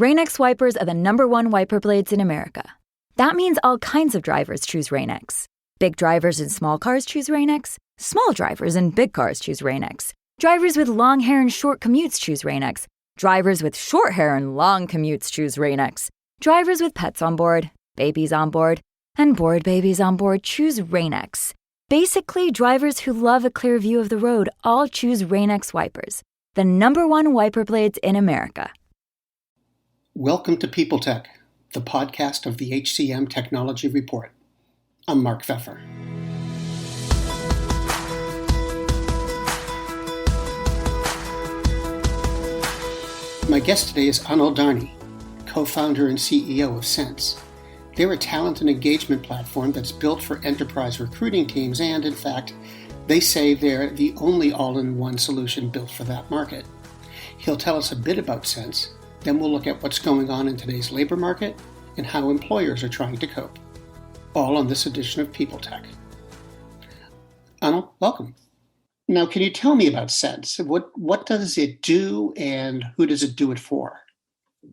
Rain-X wipers are the #1 wiper blades in America. That means all kinds of drivers choose Rain-X. Big drivers in small cars choose Rain-X. Small drivers in big cars choose Rain-X. Drivers with long hair and short commutes choose Rain-X. Drivers with short hair and long commutes choose Rain-X. Drivers with pets on board, babies on board, and bored babies on board choose Rain-X. Basically, drivers who love a clear view of the road all choose Rain-X wipers, the #1 wiper blades in America. Welcome to People Tech, the podcast of the HCM Technology Report. I'm Mark Pfeffer. My guest today is Anil Dharni, co-founder and CEO of Sense. They're a talent and engagement platform that's built for enterprise recruiting teams, and in fact, they say they're the only all-in-one solution built for that market. He'll tell us a bit about Sense, then we'll look at what's going on in today's labor market and how employers are trying to cope. All on this edition of People Tech. Anil, welcome. Now, can you tell me about Sense? What does it do and who does it do it for?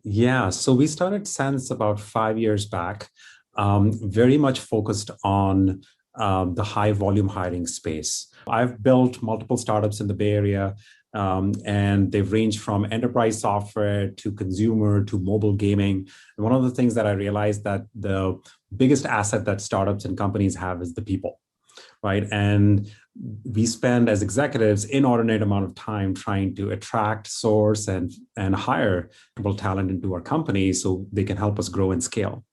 Yeah, so we started Sense about 5 years back, very much focused on the high volume hiring space. I've built multiple startups in the Bay Area, and they've ranged from enterprise software to consumer to mobile gaming. And one of the things that I realized that the biggest asset that startups and companies have is the people, right? And we spend as executives inordinate amount of time trying to attract, source, and hire talent into our company so they can help us grow and scale.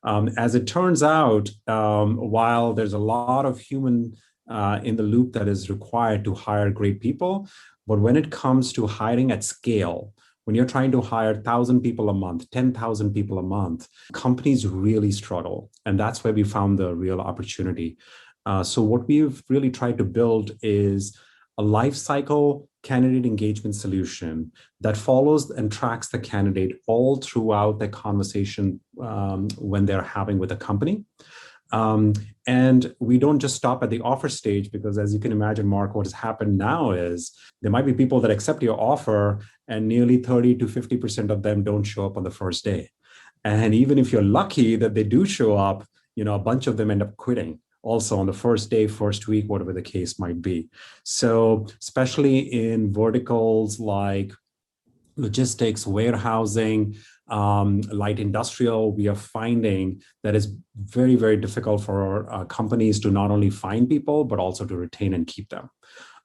As it turns out, while there's a lot of human in the loop that is required to hire great people, but when it comes to hiring at scale, when you're trying to hire 1,000 people a month, 10,000 people a month, companies really struggle. And that's where we found the real opportunity. So what we've really tried to build is a life cycle candidate engagement solution that follows and tracks the candidate all throughout the conversation when they're having with a company. And we don't just stop at the offer stage, because as you can imagine, Mark, what has happened now is there might be people that accept your offer and nearly 30 to 50% of them don't show up on the first day. And even if you're lucky that they do show up, a bunch of them end up quitting also on the first day, first week, whatever the case might be. So especially in verticals like logistics, warehousing, light industrial, we are finding that it's very, very difficult for companies to not only find people, but also to retain and keep them.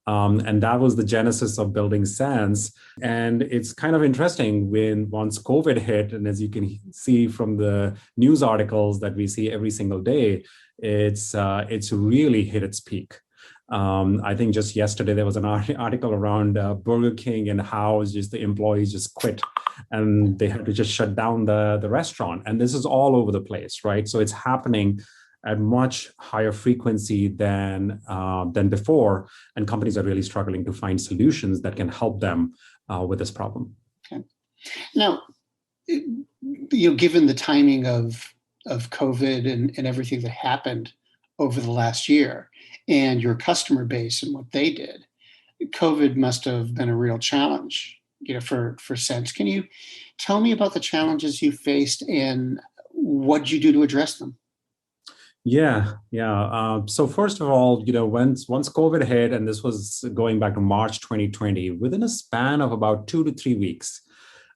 And that was the genesis of building Sense. And it's kind of interesting once COVID hit, and as you can see from the news articles that we see every single day, it's really hit its peak. I think just yesterday there was an article around Burger King and how just the employees just quit and they had to just shut down the restaurant. And this is all over the place, right? So it's happening at much higher frequency than before, and companies are really struggling to find solutions that can help them with this problem. Okay. Now, given the timing of COVID and everything that happened over the last year, and your customer base and what they did, COVID must have been a real challenge, for Sense. Can you tell me about the challenges you faced and what you do to address them? Yeah. So first of all, once COVID hit, and this was going back to March 2020, within a span of about 2 to 3 weeks,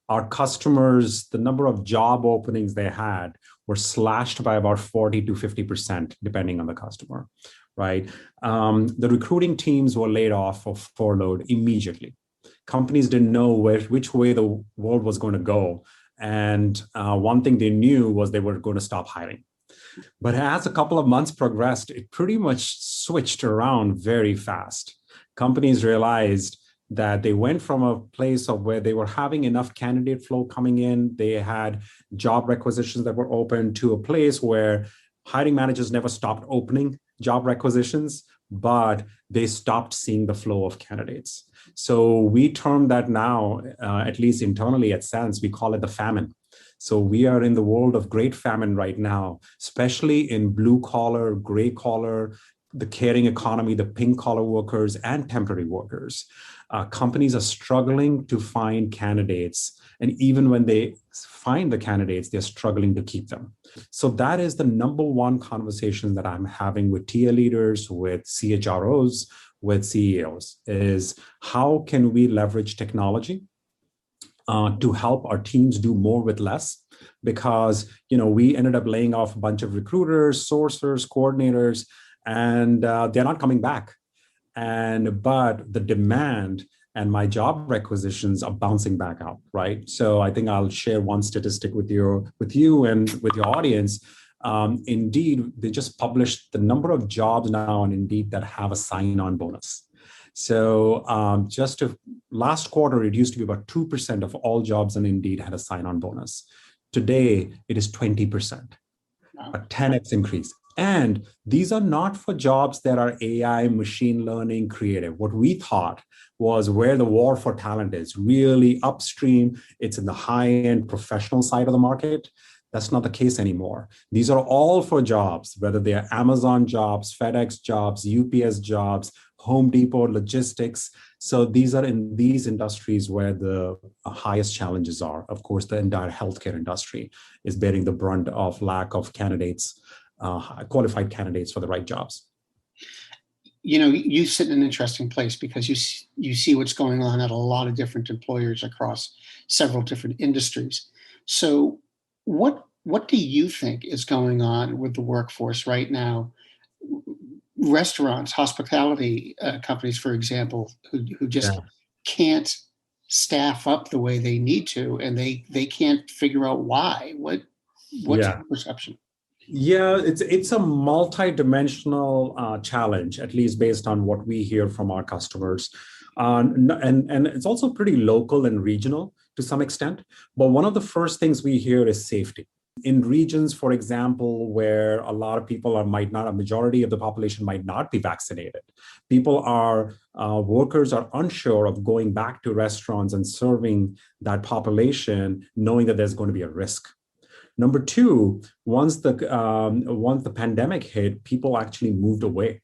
our customers, the number of job openings they had were slashed by about 40 to 50%, depending on the customer, right? The recruiting teams were laid off or furloughed immediately. Companies didn't know which way the world was going to go. And one thing they knew was they were going to stop hiring. But as a couple of months progressed, it pretty much switched around very fast. Companies realized that they went from a place of where they were having enough candidate flow coming in, they had job requisitions that were open, to a place where hiring managers never stopped opening job requisitions, but they stopped seeing the flow of candidates. So we term that now, at least internally at Sense, we call it the famine. So we are in the world of great famine right now, especially in blue collar, gray collar, the caring economy, the pink collar workers and temporary workers. Companies are struggling to find candidates And even when they find the candidates, they're struggling to keep them. So that is the number one conversation that I'm having with TA leaders, with CHROs, with CEOs, is how can we leverage technology to help our teams do more with less? Because we ended up laying off a bunch of recruiters, sourcers, coordinators, and they're not coming back. But the demand and my job requisitions are bouncing back out, right? So I think I'll share one statistic with you and with your audience. Indeed, they just published the number of jobs now on Indeed that have a sign-on bonus. So last quarter, it used to be about 2% of all jobs on Indeed had a sign-on bonus. Today, it is 20%, a 10x increase. And these are not for jobs that are AI, machine learning, creative. What we thought was where the war for talent is, really upstream. It's in the high-end professional side of the market. That's not the case anymore. These are all for jobs, whether they are Amazon jobs, FedEx jobs, UPS jobs, Home Depot, logistics. So these are in these industries where the highest challenges are. Of course, the entire healthcare industry is bearing the brunt of lack of candidates, qualified candidates for the right jobs. You sit in an interesting place because you see what's going on at a lot of different employers across several different industries. So what do you think is going on with the workforce right now? Restaurants, hospitality companies, for example, who just can't staff up the way they need to, and they can't figure out why. What's your perception? Yeah, it's a multi-dimensional challenge, at least based on what we hear from our customers. And it's also pretty local and regional to some extent. But one of the first things we hear is safety. In regions, for example, where a lot of people a majority of the population might not be vaccinated, workers are unsure of going back to restaurants and serving that population, knowing that there's going to be a risk. Number two, once the pandemic hit, people actually moved away.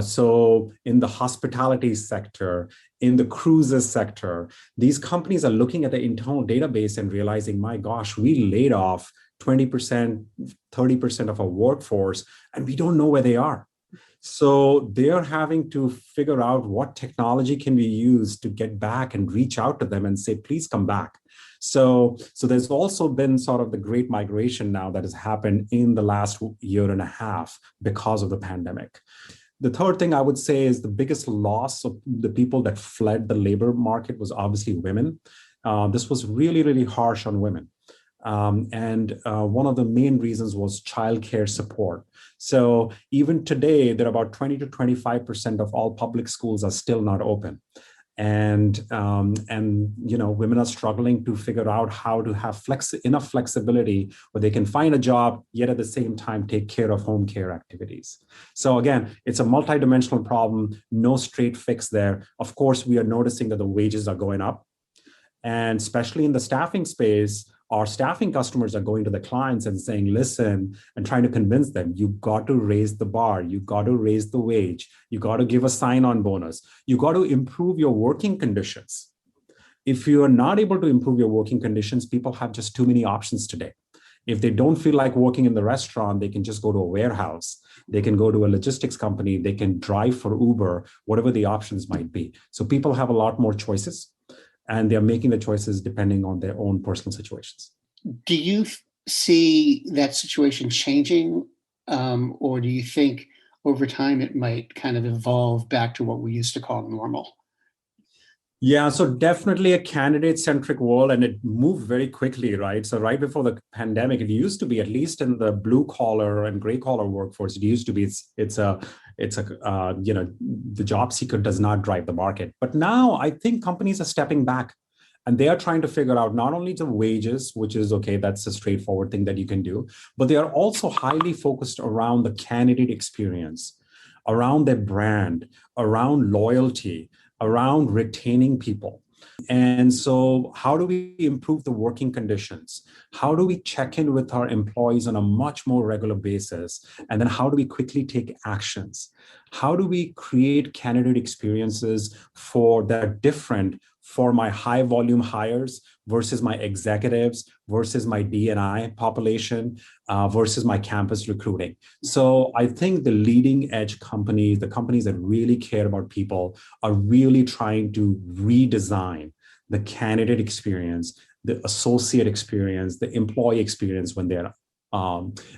So in the hospitality sector, in the cruises sector, these companies are looking at the internal database and realizing, my gosh, we laid off 20%, 30% of our workforce, and we don't know where they are. So they're having to figure out what technology can we use to get back and reach out to them and say, please come back. So there's also been sort of the great migration now that has happened in the last year and a half because of the pandemic. The third thing I would say is the biggest loss of the people that fled the labor market was obviously women. This was really, really harsh on women. And one of the main reasons was childcare support. So even today, there are about 20 to 25% of all public schools are still not open. And women are struggling to figure out how to have enough flexibility where they can find a job, yet at the same time take care of home care activities. So again, it's a multidimensional problem, no straight fix there. Of course, we are noticing that the wages are going up. And especially in the staffing space, our staffing customers are going to the clients and saying, listen, and trying to convince them, you got to raise the bar, you got to raise the wage, you got to give a sign-on bonus, you got to improve your working conditions. If you are not able to improve your working conditions, people have just too many options today. If they don't feel like working in the restaurant, they can just go to a warehouse, they can go to a logistics company, they can drive for Uber, whatever the options might be. So people have a lot more choices. And they're making the choices depending on their own personal situations. Do you see that situation changing? Or do you think over time it might kind of evolve back to what we used to call normal? Yeah, so definitely a candidate-centric world, and it moved very quickly, right? So right before the pandemic, it used to be, at least in the blue collar and gray collar workforce, it used to be the job seeker does not drive the market. But now I think companies are stepping back and they are trying to figure out not only the wages, which is okay, that's a straightforward thing that you can do, but they are also highly focused around the candidate experience, around their brand, around loyalty, around retaining people. And so how do we improve the working conditions? How do we check in with our employees on a much more regular basis? And then how do we quickly take actions? How do we create candidate experiences that are different for my high volume hires versus my executives versus my D&I population versus my campus recruiting. So I think the leading edge companies, the companies that really care about people, are really trying to redesign the candidate experience, the associate experience, the employee experience when they're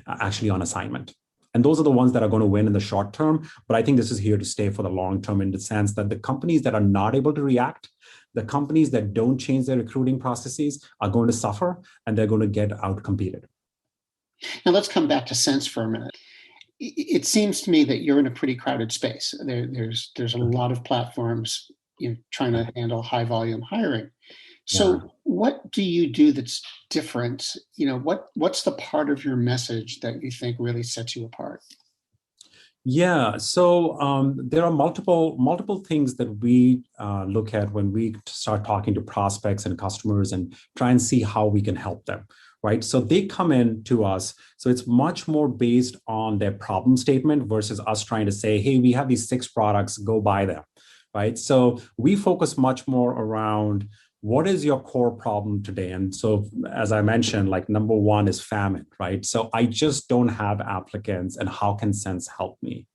actually on assignment. And those are the ones that are going to win in the short term. But I think this is here to stay for the long term, in the sense that the companies that are not able to react, the companies that don't change their recruiting processes, are going to suffer, and they're going to get outcompeted. Now let's come back to Sense for a minute. It seems to me that you're in a pretty crowded space. There's a lot of platforms trying to handle high volume hiring. So what do you do that's different? What's the part of your message that you think really sets you apart? Yeah, so there are multiple things that we look at when we start talking to prospects and customers and try and see how we can help them, right? So they come in to us. So it's much more based on their problem statement versus us trying to say, hey, we have these 6 products, go buy them, right? So we focus much more around, what is your core problem today? And so, as I mentioned, like number 1 is famine, right? So I just don't have applicants, and how can Sense help me?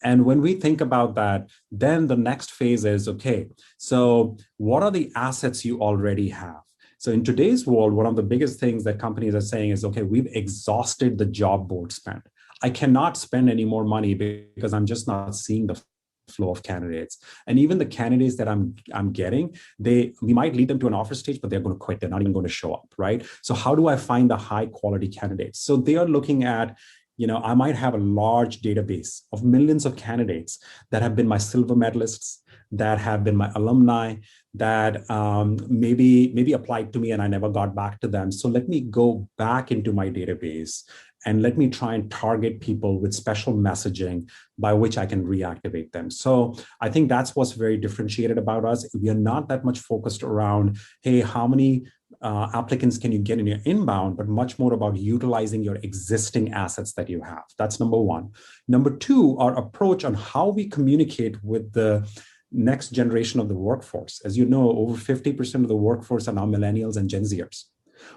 And when we think about that, then the next phase is, okay, so what are the assets you already have? So in today's world, one of the biggest things that companies are saying is, okay, we've exhausted the job board spend. I cannot spend any more money because I'm just not seeing the flow of candidates. And even the candidates that I'm getting, we might lead them to an offer stage, but they're going to quit. They're not even going to show up, right? So how do I find the high quality candidates? So they are looking at, I might have a large database of millions of candidates that have been my silver medalists, that have been my alumni, that maybe applied to me and I never got back to them. So let me go back into my database and let me try and target people with special messaging by which I can reactivate them. So I think that's what's very differentiated about us. We are not that much focused around, hey, how many applicants can you get in your inbound, but much more about utilizing your existing assets that you have. That's number 1. Number 2, our approach on how we communicate with the next generation of the workforce. As you know, over 50% of the workforce are now millennials and Gen Zers.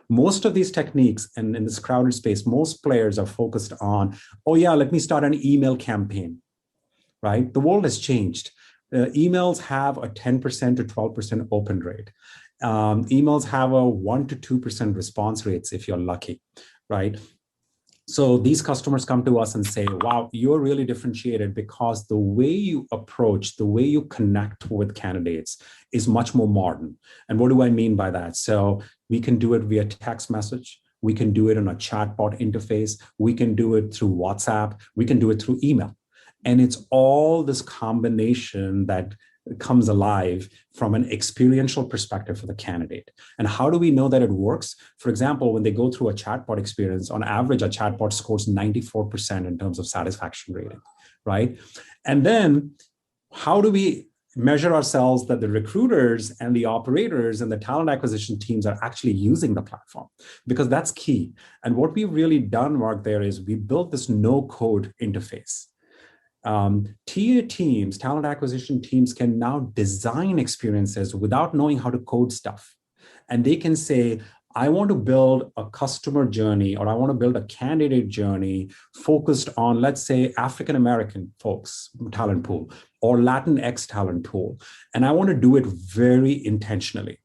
Most of these techniques, and in this crowded space, most players are focused on, oh yeah, let me start an email campaign, right? The world has changed. Emails have a 10% to 12% open rate. Emails have a 1% to 2% response rates if you're lucky, right? So these customers come to us and say, wow, you're really differentiated because the way you approach, the way you connect with candidates is much more modern. And what do I mean by that? So we can do it via text message. We can do it on a chatbot interface. We can do it through WhatsApp. We can do it through email. And it's all this combination that comes alive from an experiential perspective for the candidate. And how do we know that it works? For example, when they go through a chatbot experience, on average, a chatbot scores 94% in terms of satisfaction rating, right? And then how do we measure ourselves that the recruiters and the operators and the talent acquisition teams are actually using the platform? Because that's key. And what we've really done, Mark, there is we built this no-code interface. TA teams, talent acquisition teams, can now design experiences without knowing how to code stuff. And they can say, I want to build a customer journey, or I want to build a candidate journey focused on, let's say, African-American folks talent pool or Latinx talent pool. And I want to do it very intentionally.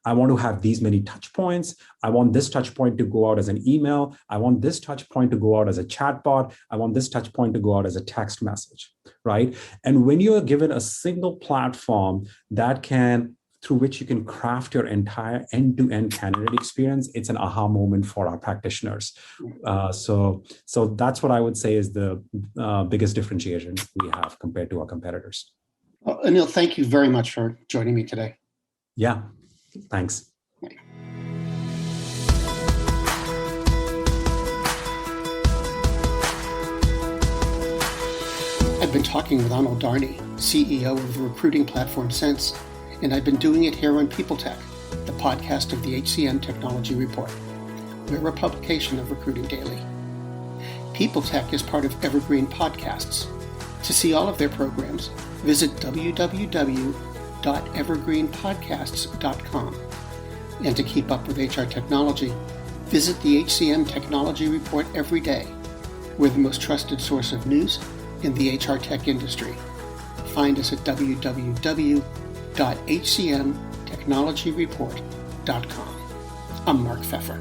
I want to have these many touch points. I want this touch point to go out as an email. I want this touch point to go out as a chatbot. I want this touch point to go out as a text message, right? And when you are given a single platform through which you can craft your entire end-to-end candidate experience, it's an aha moment for our practitioners. So that's what I would say is the biggest differentiation we have compared to our competitors. Well, Anil, thank you very much for joining me today. Yeah. Thanks. I've been talking with Anil Dharni, CEO of the recruiting platform Sense, and I've been doing it here on People Tech, the podcast of the HCM Technology Report. We're a publication of Recruiting Daily. People Tech is part of Evergreen Podcasts. To see all of their programs, visit www.evergreen.com. www.evergreenpodcasts.com. And to keep up with HR technology, visit the HCM Technology Report every day. We're the most trusted source of news in the HR tech industry. Find us at www.hcmtechnologyreport.com. I'm Mark Pfeffer.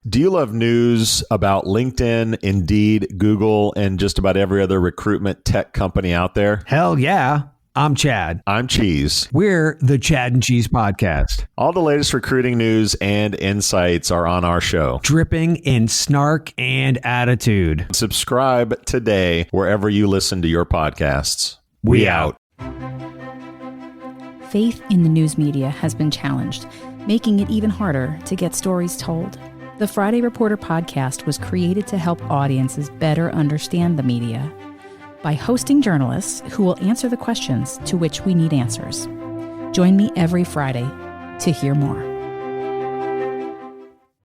Do you love news about LinkedIn, Indeed, Google, and just about every other recruitment tech company out there? Hell yeah. I'm Chad. I'm Cheese. We're the Chad and Cheese Podcast. All the latest recruiting news and insights are on our show. Dripping in snark and attitude. Subscribe today wherever you listen to your podcasts. We out. Faith in the news media has been challenged, making it even harder to get stories told. The Friday Reporter podcast was created to help audiences better understand the media by hosting journalists who will answer the questions to which we need answers. Join me every Friday to hear more.